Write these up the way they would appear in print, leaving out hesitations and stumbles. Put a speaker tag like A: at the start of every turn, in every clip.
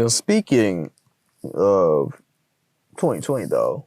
A: Speaking of 2020, though,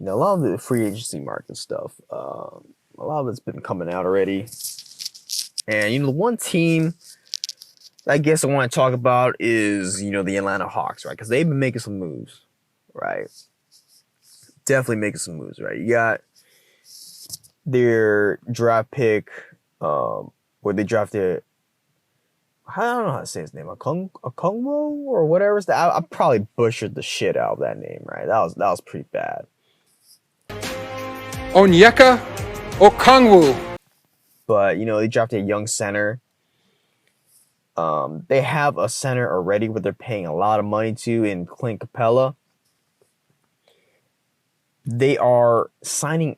A: a lot of the free agency market stuff, a lot of it's been coming out already. And the one team I guess I want to talk about is the Atlanta Hawks, right? Because they've been making some moves, right? Definitely making some moves, right? You got their draft pick, where they drafted. I don't know how to say his name, Okongwu or whatever. I probably butchered the shit out of that name, right? That was pretty bad.
B: Onyeka Okongwu.
A: But they drafted a young center. They have a center already, what they're paying a lot of money to in Clint Capella. They are signing,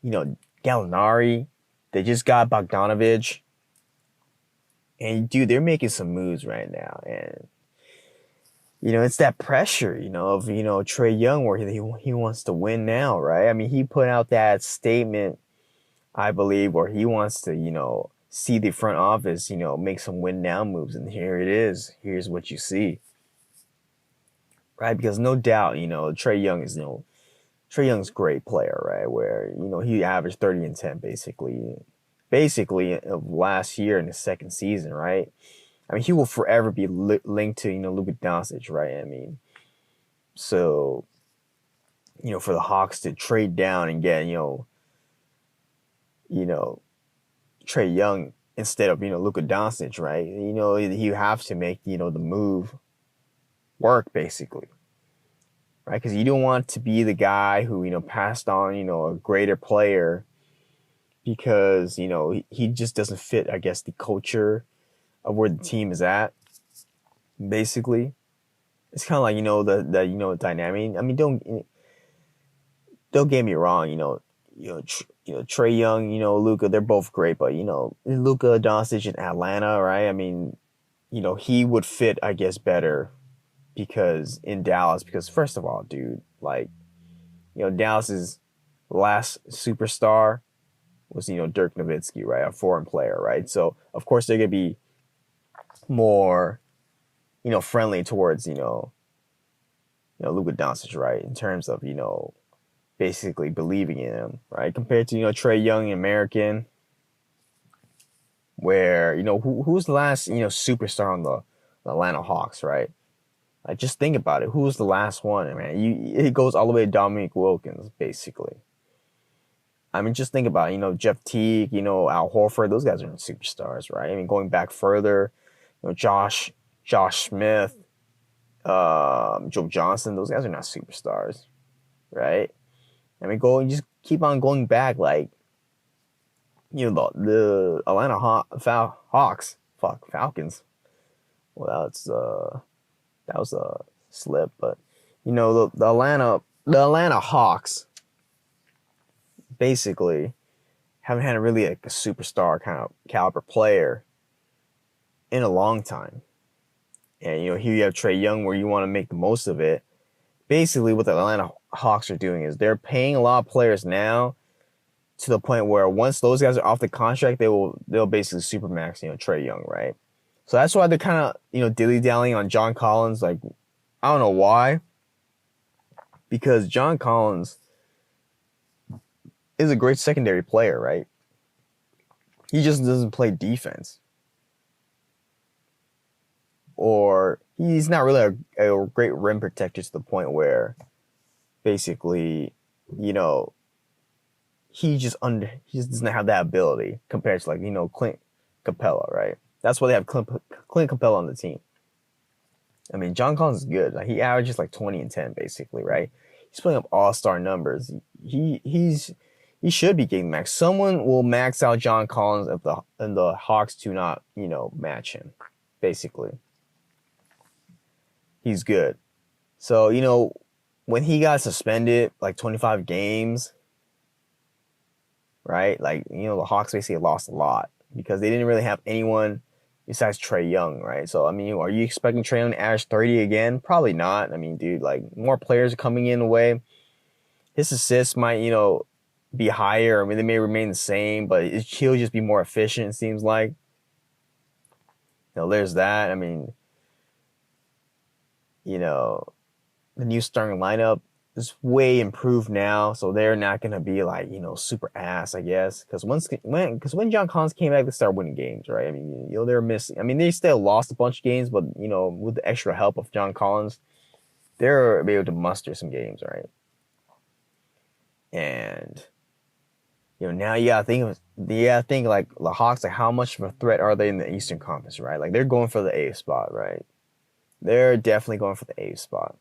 A: Gallinari. They just got Bogdanovich. And dude, they're making some moves right now, and it's that pressure, of Trae Young, where he wants to win now, right? I mean, he put out that statement, I believe, where he wants to, see the front office, make some win now moves, and here it is. Here's what you see, right? Because no doubt, Trae Young's a great player, right? Where he averaged 30 and 10 basically of last year in the second season, right? I mean, he will forever be linked to Luka Doncic, right? I mean, so for the Hawks to trade down and get Trae Young instead of Luka Doncic, right? You have to make the move work, basically, right? Because you don't want to be the guy who passed on a greater player because he just doesn't fit, I guess, the culture of where the team is at. Basically, it's kind of like the dynamic. I mean, don't get me wrong. Trae Young, Luka, they're both great, but Luka Doncic in Atlanta, right? I mean, he would fit, I guess, better because in Dallas. Because first of all, dude, like, Dallas's last superstar was Dirk Nowitzki, right? A foreign player, right? So of course they're gonna be more friendly towards Luka Doncic, right? In terms of basically believing in him, right? Compared to Trae Young, American, where who's the last superstar on the Atlanta Hawks, right? Like, just think about it. Who was the last one, man? It goes all the way to Dominique Wilkins, basically. I mean, just think about it. Jeff Teague, Al Horford. Those guys aren't superstars, right? I mean, going back further, Josh Smith, Joe Johnson. Those guys are not superstars, right? I mean, just keep on going back, like the Atlanta Hawks, Falcons. Well, that was a slip, but the Atlanta Hawks basically haven't had really like a superstar kind of caliber player in a long time. And here you have Trae Young, where you want to make the most of it. Basically, what the Atlanta Hawks are doing is they're paying a lot of players now to the point where once those guys are off the contract, they'll basically supermax Trae Young, right? So that's why they're kind of dilly-dallying on John Collins. Like, I don't know why, because John Collins is a great secondary player, right? He just doesn't play defense. Or he's not really a great rim protector to the point where basically, he just doesn't have that ability compared to Clint Capella, right? That's why they have Clint Capella on the team. I mean, John Collins is good. Like, he averages 20 and 10 basically, right? He's putting up all-star numbers. He should be getting max. Someone will max out John Collins if the Hawks do not, match him. Basically, he's good. So when he got suspended 25 games, right? The Hawks basically lost a lot because they didn't really have anyone besides Trae Young, right? So, I mean, are you expecting Trae Young to average 30 again? Probably not. I mean, dude, more players are coming in the way. His assists might, be higher. I mean, they may remain the same, but he'll just be more efficient, it seems like. There's that. I mean, you know, the new starting lineup is way improved now, so they're not gonna be like, super ass, I guess. Because when John Collins came back, they started winning games, right? I mean, they're missing. I mean, they still lost a bunch of games, but with the extra help of John Collins, they're able to muster some games, right? And now you gotta think like the Hawks, like how much of a threat are they in the Eastern Conference, right? Like they're going for the eighth spot, right? They're definitely going for the eighth spot.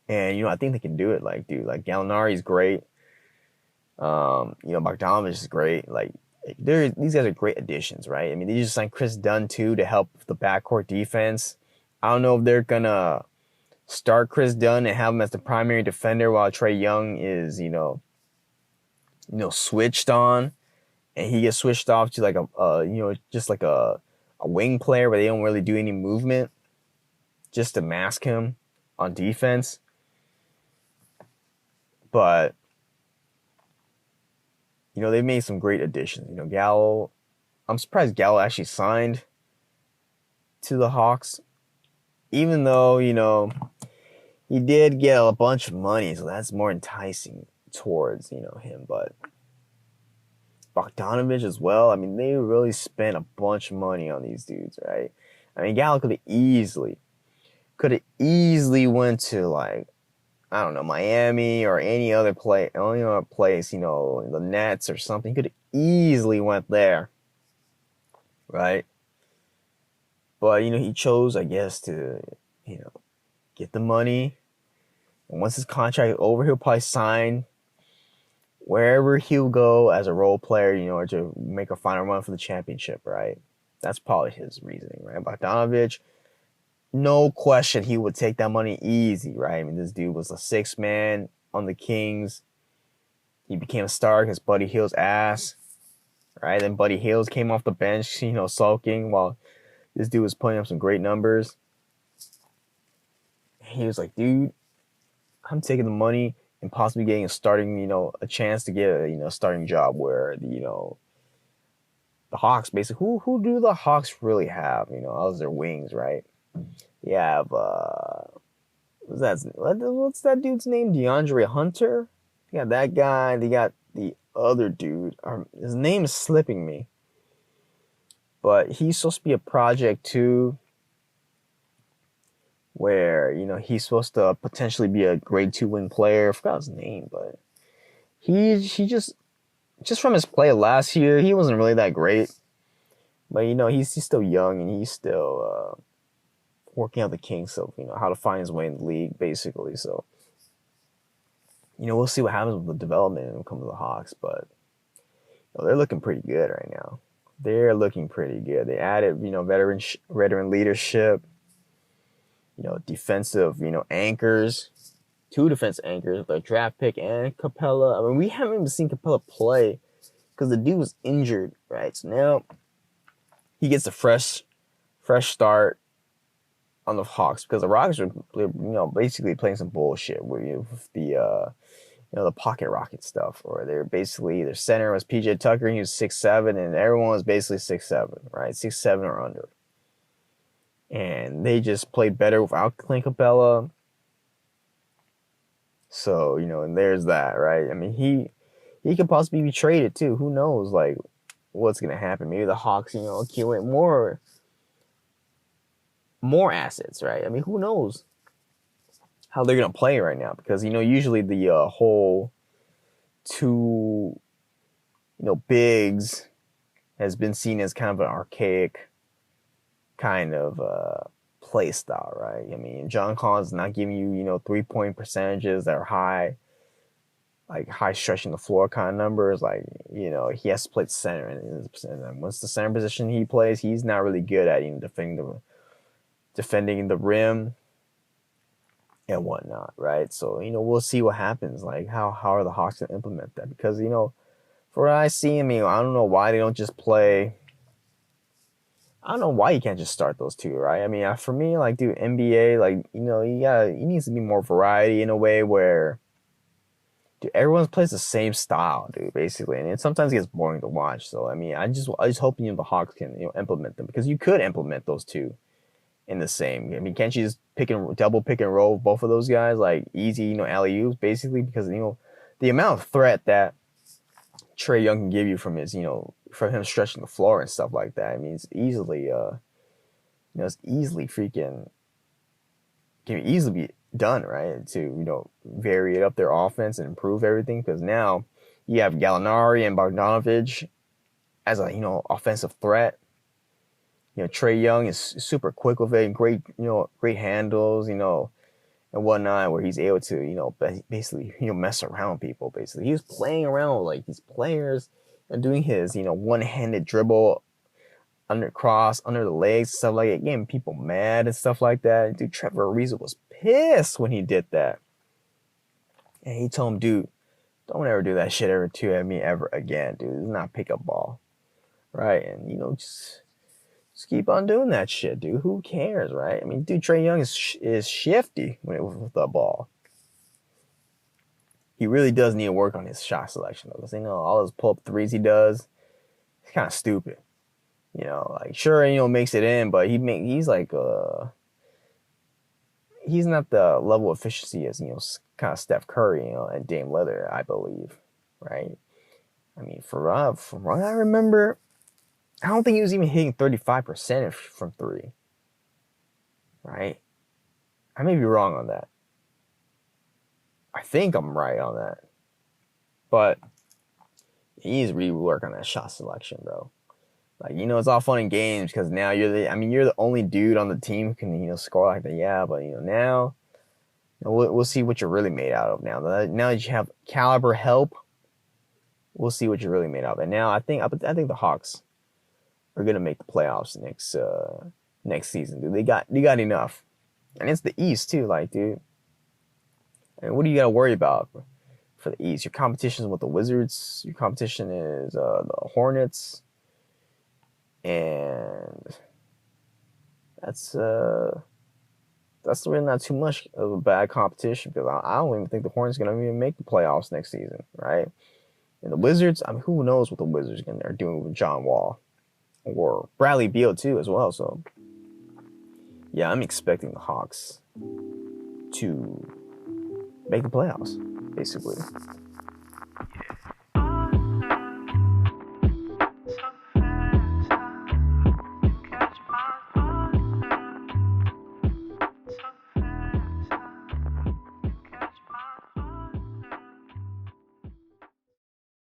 A: And I think they can do it. Like, dude, like Gallinari's great. Bogdanovich is great. Like, these guys are great additions, right? I mean, they just signed Chris Dunn too to help the backcourt defense. I don't know if they're gonna start Chris Dunn and have him as the primary defender while Trae Young is, switched on, and he gets switched off to like just like a wing player where they don't really do any movement, just to mask him on defense. But they've made some great additions. Gallo, I'm surprised Gallo actually signed to the Hawks, even though he did get a bunch of money, so that's more enticing towards him. But Bogdanovich as well. I mean, they really spent a bunch of money on these dudes, right? I mean, Gallo could have easily went to, like, I don't know, Miami or any other place, the Nets or something. He could have easily went there, right? But he chose, I guess, to get the money. And once his contract is over, he'll probably sign wherever he'll go as a role player, or to make a final run for the championship, right? That's probably his reasoning, right? Bogdanovich, no question he would take that money easy, right? I mean, this dude was a sixth man on the Kings. He became a star because Buddy Hield's ass, right? Then Buddy Hield came off the bench, sulking while this dude was putting up some great numbers. He was like, dude, I'm taking the money and possibly getting a chance to get a starting job where the Hawks basically, who do the Hawks really have, as their wings, right? You have what's that dude's name? DeAndre Hunter. They got that guy. They got the other dude. His name is slipping me, but he's supposed to be a project too, where he's supposed to potentially be a grade 2 wing player. I forgot his name, but he just from his play last year, he wasn't really that great. But he's still young, and he's still working out the kinks of how to find his way in the league, basically. So we'll see what happens with the development when it comes to the Hawks, but they're looking pretty good right now. They're looking pretty good. They added veteran leadership, defensive anchors, 2 defense anchors, the draft pick and Capella. I mean, we haven't even seen Capella play because the dude was injured, right? So now he gets a fresh start on the Hawks, because the Rockets are basically playing some bullshit with the pocket rocket stuff, or they're basically, their center was PJ Tucker, and he was 6'7", and everyone was basically 6'7", right? 6'7" or under. And they just played better without Clint Capella. So, and there's that, right? I mean, he could possibly be traded too. Who knows, like, what's gonna happen? Maybe the Hawks, accumulate more assets, right? I mean, who knows how they're gonna play right now? Because usually the whole 2 bigs has been seen as kind of an archaic kind of play style, right? I mean, John Collins is not giving you 3-point percentages that are high, like high stretching the floor kind of numbers. Like, he has to play the center, and once the center position he plays, he's not really good at defending the rim and whatnot, right? So we'll see what happens. Like, how are the Hawks gonna implement that? Because for what I see, I mean, I don't know why they don't just play. I don't know why you can't just start those 2, right? I mean, for me, like, dude, NBA, like, he needs to be more variety in a way where, dude, everyone plays the same style, dude, basically, and it sometimes gets boring to watch. So I mean, I just hope the Hawks can implement them, because you could implement those 2 in the same. I mean, can't you just double pick and roll both of those guys like easy, alley oops basically? Because the amount of threat that Trae Young can give you from his, from him stretching the floor and stuff like that. I mean, it's easily, it's easily freaking can easily be done, right? To vary it up their offense and improve everything. Because now you have Gallinari and Bogdanovich as a offensive threat. Trae Young is super quick with it, and great handles, and whatnot, where he's able to, basically, mess around people. Basically, he was playing around with like these players and doing his, one-handed dribble under the legs, stuff like that, getting people mad and stuff like that. Dude, Trevor Ariza was pissed when he did that, and he told him, dude, don't ever do that shit ever again, dude. It's not pick up ball, right? And just keep on doing that shit, dude. Who cares, right? I mean, dude, Trae Young is shifty with the ball. He really does need to work on his shot selection, though, because all those pull-up threes he does, it's kind of stupid. Like sure, makes it in, but he's like he's not the level of efficiency as kind of Steph Curry, and Dame Lillard, I believe, right? I mean, from what I remember, I don't think he was even hitting 35% from three. Right? I may be wrong on that. I think I'm right on that. But he needs to really work on that shot selection, bro. Like, it's all fun and games because now you're the only dude on the team who can, score like that. Yeah, but, now we'll see what you're really made out of now. Now that you have caliber help, we'll see what you're really made out of. And now I think the Hawks are gonna make the playoffs next season, dude. They got enough, and it's the East too, like, dude. And what do you gotta worry about for the East? Your competition is with the Wizards. Your competition is the Hornets, and that's really not too much of a bad competition because I don't even think the Hornets are gonna even make the playoffs next season, right? And the Wizards, I mean, who knows what the Wizards are doing with John Wall. Or Bradley Beal too as well. So yeah, I'm expecting the Hawks to make the playoffs, basically.